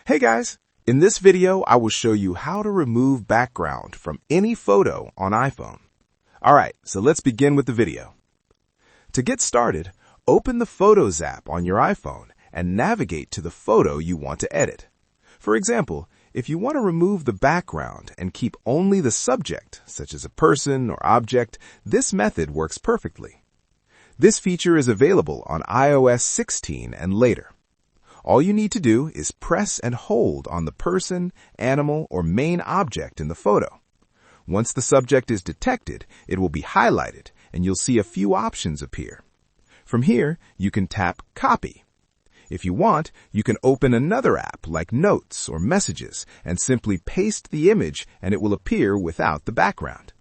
Hey guys, in this video I will show you how to remove background from any photo on iPhone. Alright, so let's begin with the video. To get started, open the Photos app on your iPhone and navigate to the photo you want to edit. For example, if you want to remove the background and keep only the subject, such as a person or object, this method works perfectly. This feature is available on iOS 16 and later. All you need to do is press and hold on the person, animal, or main object in the photo. Once the subject is detected, it will be highlighted and you'll see a few options appear. From here, you can tap Copy. If you want, you can open another app like Notes or Messages and simply paste the image and it will appear without the background.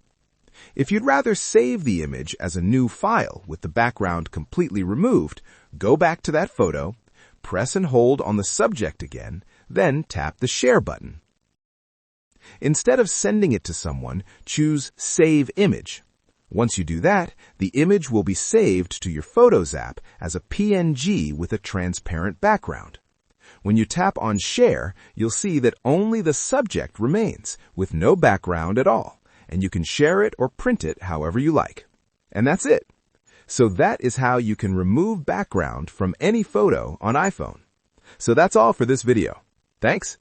If you'd rather save the image as a new file with the background completely removed, go back to that photo, press and hold on the subject again, then tap the Share button. Instead of sending it to someone, choose Save Image. Once you do that, the image will be saved to your Photos app as a PNG with a transparent background. When you tap on Share, you'll see that only the subject remains, with no background at all, and you can share it or print it however you like. And that's it. So that is how you can remove background from any photo on iPhone. So that's all for this video. Thanks.